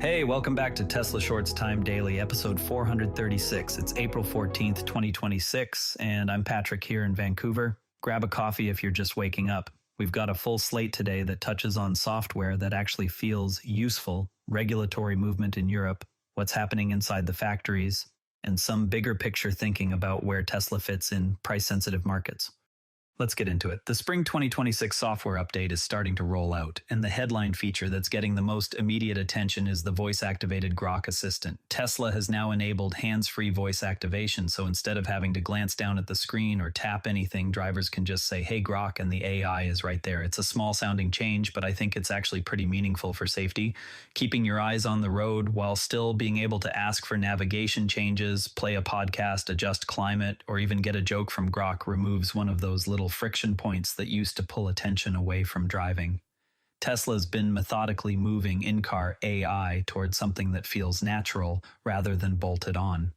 Hey, welcome back to Tesla Shorts Time Daily, episode 436. It's April 14th, 2026, and I'm Patrick here in Vancouver. Grab a coffee if you're just waking up. We've got a full slate today that touches on software that actually feels useful, regulatory movement in Europe, what's happening inside the factories, and some bigger picture thinking about where Tesla fits in price-sensitive markets. Let's get into it. The spring 2026 software update is starting to roll out, and the headline feature that's getting the most immediate attention is the voice-activated Grok assistant. Tesla has now enabled hands-free voice activation, so instead of having to glance down at the screen or tap anything, drivers can just say, "Hey Grok," and the AI is right there. It's a small-sounding change, but I think it's actually pretty meaningful for safety. Keeping your eyes on the road while still being able to ask for navigation changes, play a podcast, adjust climate, or even get a joke from Grok removes one of those little friction points that used to pull attention away from driving. Tesla's been methodically moving in-car AI towards something that feels natural rather than bolted on.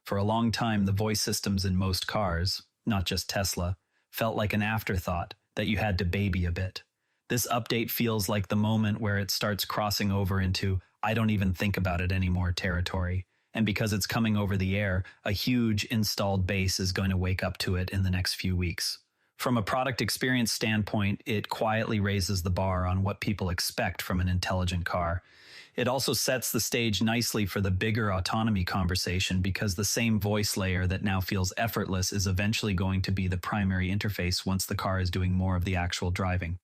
For a long time, the voice systems in most cars, not just Tesla, felt like an afterthought that you had to baby a bit. This update feels like the moment where it starts crossing over into "I don't even think about it anymore" territory. And because it's coming over the air, a huge installed base is going to wake up to it in the next few weeks. From a product experience standpoint, it quietly raises the bar on what people expect from an intelligent car. It also sets the stage nicely for the bigger autonomy conversation because the same voice layer that now feels effortless is eventually going to be the primary interface once the car is doing more of the actual driving.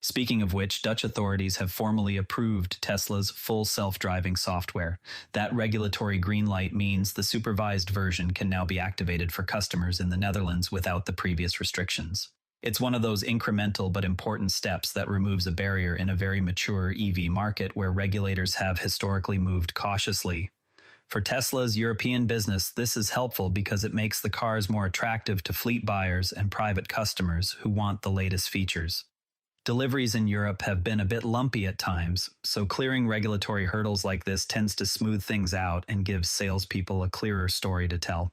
Speaking of which, Dutch authorities have formally approved Tesla's full self-driving software. That regulatory green light means the supervised version can now be activated for customers in the Netherlands without the previous restrictions. It's one of those incremental but important steps that removes a barrier in a very mature EV market where regulators have historically moved cautiously. For Tesla's European business, this is helpful because it makes the cars more attractive to fleet buyers and private customers who want the latest features. Deliveries in Europe have been a bit lumpy at times, so clearing regulatory hurdles like this tends to smooth things out and gives salespeople a clearer story to tell.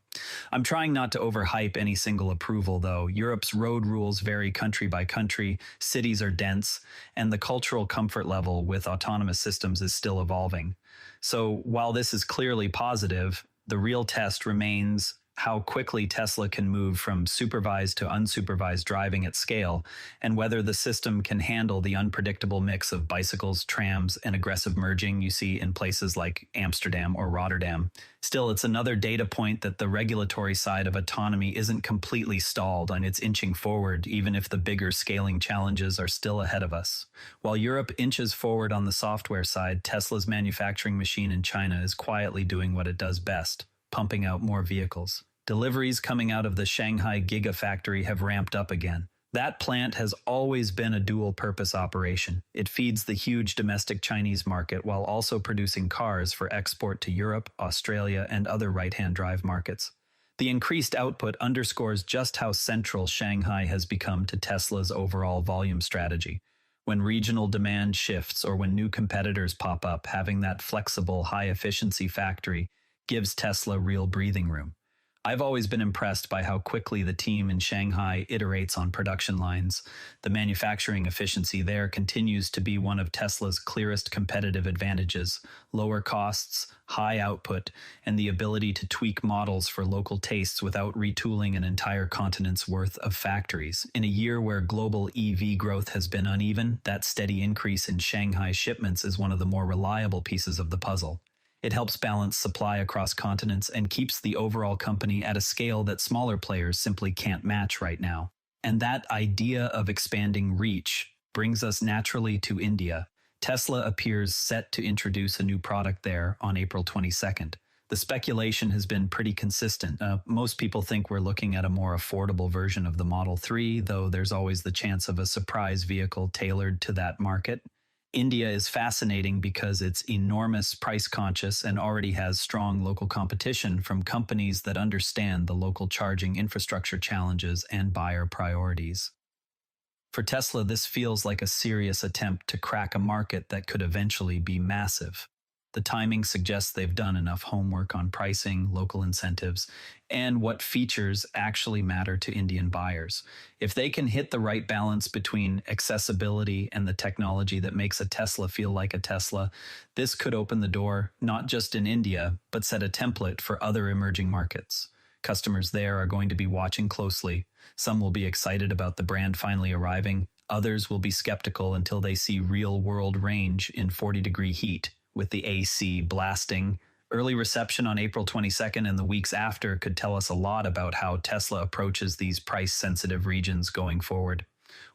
I'm trying not to overhype any single approval, though. Europe's road rules vary country by country, cities are dense, and the cultural comfort level with autonomous systems is still evolving. So while this is clearly positive, the real test remains how quickly Tesla can move from supervised to unsupervised driving at scale, and whether the system can handle the unpredictable mix of bicycles, trams, and aggressive merging you see in places like Amsterdam or Rotterdam. Still, it's another data point that the regulatory side of autonomy isn't completely stalled and it's inching forward, even if the bigger scaling challenges are still ahead of us. While Europe inches forward on the software side, Tesla's manufacturing machine in China is quietly doing what it does best: pumping out more vehicles. Deliveries coming out of the Shanghai Gigafactory have ramped up again. That plant has always been a dual-purpose operation. It feeds the huge domestic Chinese market while also producing cars for export to Europe, Australia, and other right-hand drive markets. The increased output underscores just how central Shanghai has become to Tesla's overall volume strategy. When regional demand shifts or when new competitors pop up, having that flexible, high-efficiency factory gives Tesla real breathing room. I've always been impressed by how quickly the team in Shanghai iterates on production lines. The manufacturing efficiency there continues to be one of Tesla's clearest competitive advantages: lower costs, high output, and the ability to tweak models for local tastes without retooling an entire continent's worth of factories. In a year where global EV growth has been uneven, that steady increase in Shanghai shipments is one of the more reliable pieces of the puzzle. It helps balance supply across continents and keeps the overall company at a scale that smaller players simply can't match right now. And that idea of expanding reach brings us naturally to India. Tesla appears set to introduce a new product there on April 22nd. The speculation has been pretty consistent. Most people think we're looking at a more affordable version of the Model 3, though there's always the chance of a surprise vehicle tailored to that market. India is fascinating because it's enormous, price-conscious, and already has strong local competition from companies that understand the local charging infrastructure challenges and buyer priorities. For Tesla, this feels like a serious attempt to crack a market that could eventually be massive. The timing suggests they've done enough homework on pricing, local incentives, and what features actually matter to Indian buyers. If they can hit the right balance between accessibility and the technology that makes a Tesla feel like a Tesla, this could open the door not just in India, but set a template for other emerging markets. Customers there are going to be watching closely. Some will be excited about the brand finally arriving. Others will be skeptical until they see real-world range in 40-degree heat, with the AC blasting. Early reception on April 22nd and the weeks after could tell us a lot about how Tesla approaches these price-sensitive regions going forward.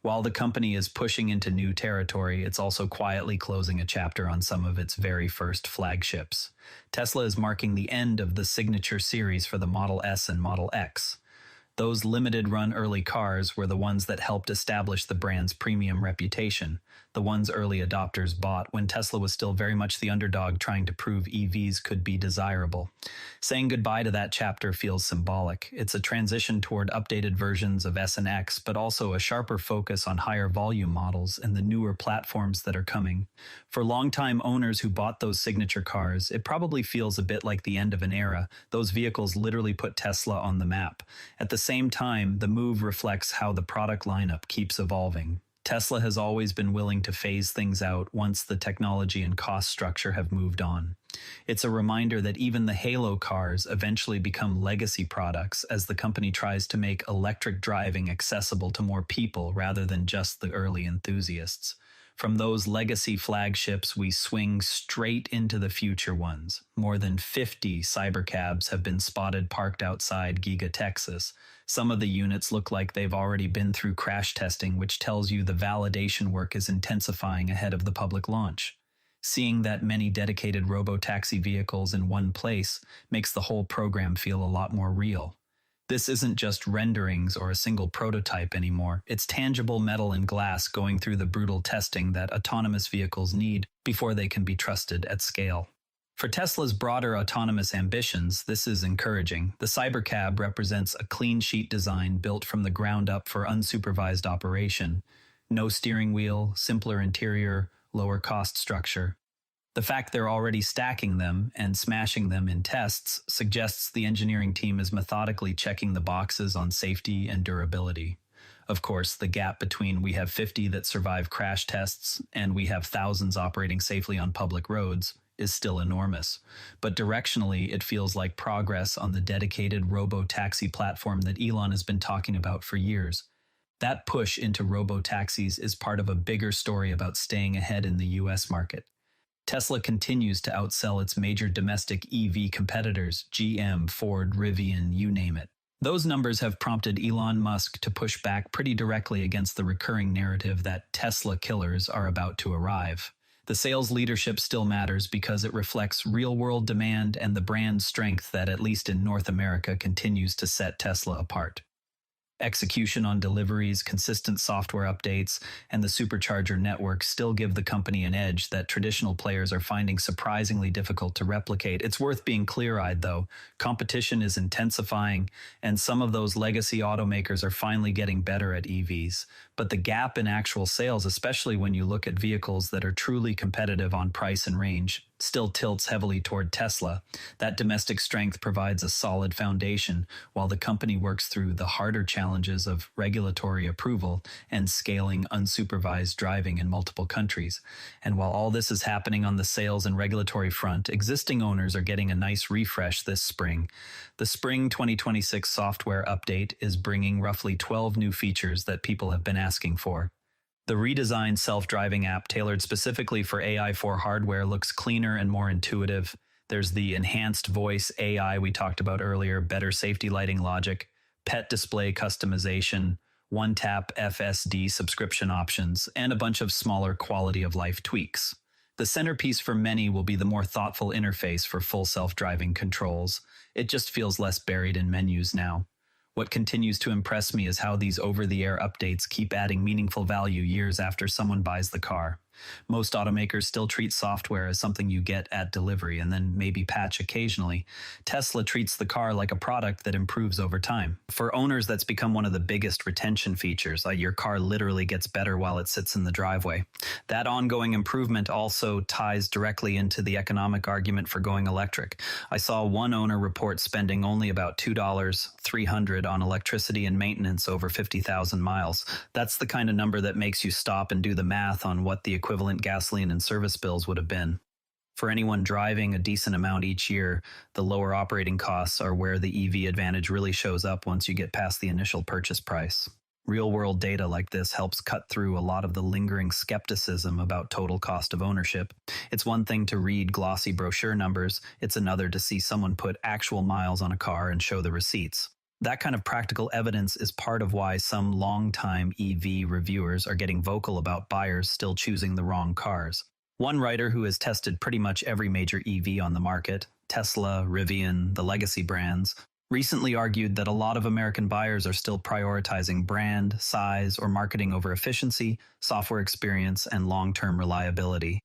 While the company is pushing into new territory, it's also quietly closing a chapter on some of its very first flagships. Tesla is marking the end of the signature series for the Model S and Model X. Those limited-run early cars were the ones that helped establish the brand's premium reputation, the ones early adopters bought when Tesla was still very much the underdog trying to prove EVs could be desirable. Saying goodbye to that chapter feels symbolic. It's a transition toward updated versions of S and X, but also a sharper focus on higher volume models and the newer platforms that are coming. For longtime owners who bought those signature cars, it probably feels a bit like the end of an era. Those vehicles literally put Tesla on the map. At the same time, the move reflects how the product lineup keeps evolving. Tesla has always been willing to phase things out once the technology and cost structure have moved on. It's a reminder that even the Halo cars eventually become legacy products as the company tries to make electric driving accessible to more people rather than just the early enthusiasts. From those legacy flagships, we swing straight into the future ones. More than 50 cybercabs have been spotted parked outside Giga, Texas. Some of the units look like they've already been through crash testing, which tells you the validation work is intensifying ahead of the public launch. Seeing that many dedicated robo-taxi vehicles in one place makes the whole program feel a lot more real. This isn't just renderings or a single prototype anymore. It's tangible metal and glass going through the brutal testing that autonomous vehicles need before they can be trusted at scale. For Tesla's broader autonomous ambitions, this is encouraging. The Cybercab represents a clean sheet design built from the ground up for unsupervised operation. No steering wheel, simpler interior, lower cost structure. The fact they're already stacking them and smashing them in tests suggests the engineering team is methodically checking the boxes on safety and durability. Of course, the gap between we have 50 that survive crash tests and we have thousands operating safely on public roads is still enormous. But directionally, it feels like progress on the dedicated robo-taxi platform that Elon has been talking about for years. That push into robo-taxis is part of a bigger story about staying ahead in the US market. Tesla continues to outsell its major domestic EV competitors, GM, Ford, Rivian, you name it. Those numbers have prompted Elon Musk to push back pretty directly against the recurring narrative that Tesla killers are about to arrive. The sales leadership still matters because it reflects real-world demand and the brand strength that, at least in North America, continues to set Tesla apart. Execution on deliveries, consistent software updates, and the supercharger network still give the company an edge that traditional players are finding surprisingly difficult to replicate. It's worth being clear-eyed, though. Competition is intensifying, and some of those legacy automakers are finally getting better at EVs. But the gap in actual sales, especially when you look at vehicles that are truly competitive on price and range, still tilts heavily toward Tesla. That domestic strength provides a solid foundation while the company works through the harder challenges of regulatory approval and scaling unsupervised driving in multiple countries. And while all this is happening on the sales and regulatory front, existing owners are getting a nice refresh this spring. The Spring 2026 software update is bringing roughly 12 new features that people have been asking for. The redesigned self-driving app tailored specifically for AI4 hardware looks cleaner and more intuitive. There's the enhanced voice AI we talked about earlier, better safety lighting logic, pet display customization, one-tap FSD subscription options, and a bunch of smaller quality-of-life tweaks. The centerpiece for many will be the more thoughtful interface for full self-driving controls. It just feels less buried in menus now. What continues to impress me is how these over-the-air updates keep adding meaningful value years after someone buys the car. Most automakers still treat software as something you get at delivery and then maybe patch occasionally. Tesla treats the car like a product that improves over time. For owners, that's become one of the biggest retention features. Your car literally gets better while it sits in the driveway. That ongoing improvement also ties directly into the economic argument for going electric. I saw one owner report spending only about $2,300 on electricity and maintenance over 50,000 miles. That's the kind of number that makes you stop and do the math on what the equivalent gasoline and service bills would have been. For anyone driving a decent amount each year, the lower operating costs are where the EV advantage really shows up once you get past the initial purchase price. Real-world data like this helps cut through a lot of the lingering skepticism about total cost of ownership. It's one thing to read glossy brochure numbers, it's another to see someone put actual miles on a car and show the receipts. That kind of practical evidence is part of why some long-time EV reviewers are getting vocal about buyers still choosing the wrong cars. One writer who has tested pretty much every major EV on the market, Tesla, Rivian, the legacy brands, recently argued that a lot of American buyers are still prioritizing brand, size, or marketing over efficiency, software experience, and long-term reliability.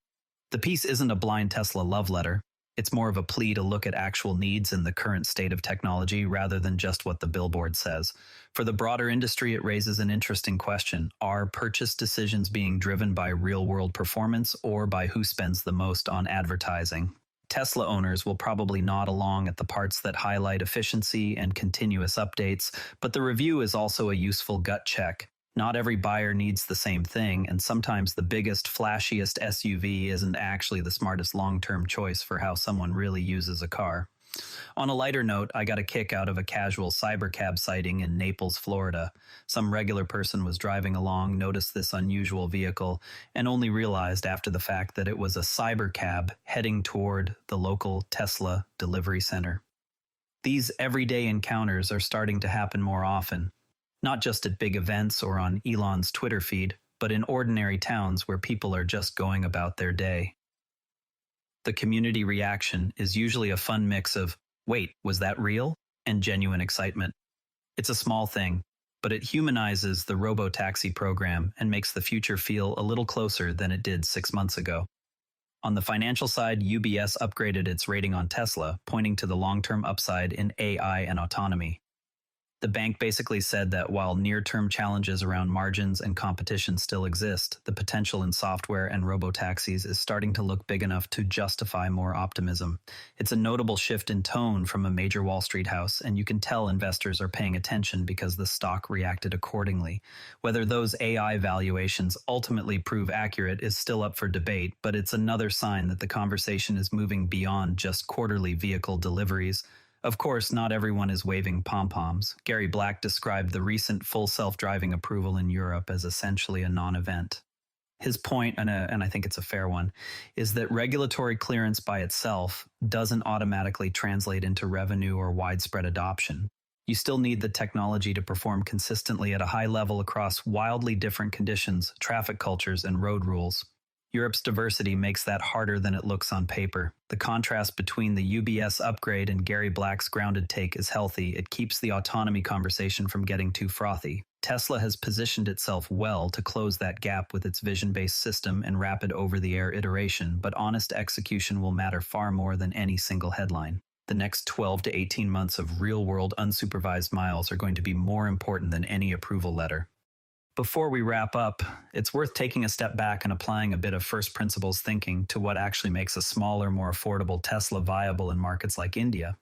The piece isn't a blind Tesla love letter. It's more of a plea to look at actual needs in the current state of technology rather than just what the billboard says. For the broader industry, it raises an interesting question. Are purchase decisions being driven by real-world performance or by who spends the most on advertising? Tesla owners will probably nod along at the parts that highlight efficiency and continuous updates, but the review is also a useful gut check. Not every buyer needs the same thing, and sometimes the biggest, flashiest SUV isn't actually the smartest long-term choice for how someone really uses a car. On a lighter note, I got a kick out of a casual cybercab sighting in Naples, Florida. Some regular person was driving along, noticed this unusual vehicle, and only realized after the fact that it was a cybercab heading toward the local Tesla delivery center. These everyday encounters are starting to happen more often. Not just at big events or on Elon's Twitter feed, but in ordinary towns where people are just going about their day. The community reaction is usually a fun mix of, "Wait, was that real?" and genuine excitement. It's a small thing, but it humanizes the robo-taxi program and makes the future feel a little closer than it did 6 months ago. On the financial side, UBS upgraded its rating on Tesla, pointing to the long-term upside in AI and autonomy. The bank basically said that while near-term challenges around margins and competition still exist, the potential in software and robotaxis is starting to look big enough to justify more optimism. It's a notable shift in tone from a major Wall Street house, and you can tell investors are paying attention because the stock reacted accordingly. Whether those AI valuations ultimately prove accurate is still up for debate, but it's another sign that the conversation is moving beyond just quarterly vehicle deliveries. Of course, not everyone is waving pom-poms. Gary Black described the recent full self-driving approval in Europe as essentially a non-event. His point, and I think it's a fair one, is that regulatory clearance by itself doesn't automatically translate into revenue or widespread adoption. You still need the technology to perform consistently at a high level across wildly different conditions, traffic cultures, and road rules. Europe's diversity makes that harder than it looks on paper. The contrast between the UBS upgrade and Gary Black's grounded take is healthy. It keeps the autonomy conversation from getting too frothy. Tesla has positioned itself well to close that gap with its vision-based system and rapid over-the-air iteration, but honest execution will matter far more than any single headline. The next 12 to 18 months of real-world unsupervised miles are going to be more important than any approval letter. Before we wrap up, it's worth taking a step back and applying a bit of first principles thinking to what actually makes a smaller, more affordable Tesla viable in markets like India.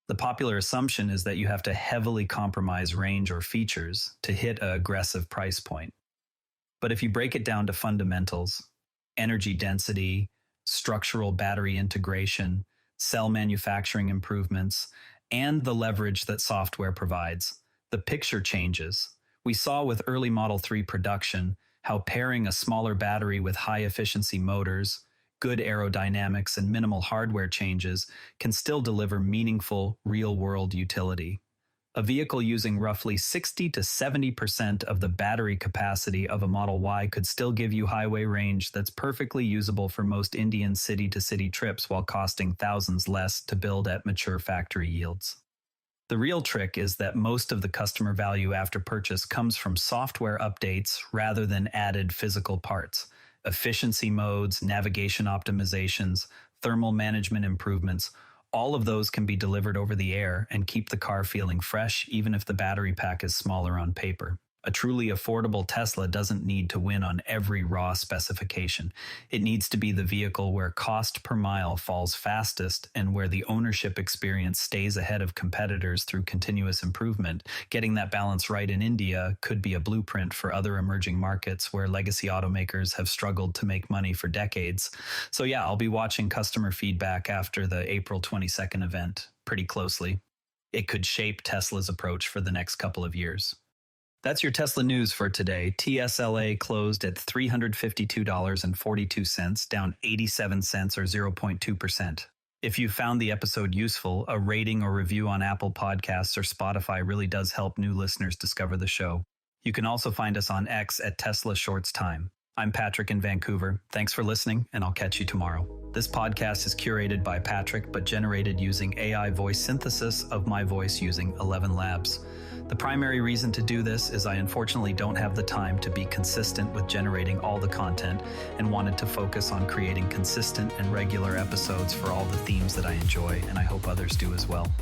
The popular assumption is that you have to heavily compromise range or features to hit an aggressive price point. But if you break it down to fundamentals, energy density, structural battery integration, cell manufacturing improvements, and the leverage that software provides, the picture changes. We saw with early Model 3 production how pairing a smaller battery with high-efficiency motors, good aerodynamics, and minimal hardware changes can still deliver meaningful, real-world utility. A vehicle using roughly 60 to 70% of the battery capacity of a Model Y could still give you highway range that's perfectly usable for most Indian city-to-city trips while costing thousands less to build at mature factory yields. The real trick is that most of the customer value after purchase comes from software updates rather than added physical parts. Efficiency modes, navigation optimizations, thermal management improvements, all of those can be delivered over the air and keep the car feeling fresh, even if the battery pack is smaller on paper. A truly affordable Tesla doesn't need to win on every raw specification. It needs to be the vehicle where cost per mile falls fastest and where the ownership experience stays ahead of competitors through continuous improvement. Getting that balance right in India could be a blueprint for other emerging markets where legacy automakers have struggled to make money for decades. So yeah, I'll be watching customer feedback after the April 22nd event pretty closely. It could shape Tesla's approach for the next couple of years. That's your Tesla news for today. TSLA closed at $352.42, down 87 cents or 0.2%. If you found the episode useful, a rating or review on Apple Podcasts or Spotify really does help new listeners discover the show. You can also find us on X at Tesla Shorts Time. I'm Patrick in Vancouver. Thanks for listening, and I'll catch you tomorrow. This podcast is curated by Patrick, but generated using AI voice synthesis of my voice using ElevenLabs. The primary reason to do this is I unfortunately don't have the time to be consistent with generating all the content and wanted to focus on creating consistent and regular episodes for all the themes that I enjoy, and I hope others do as well.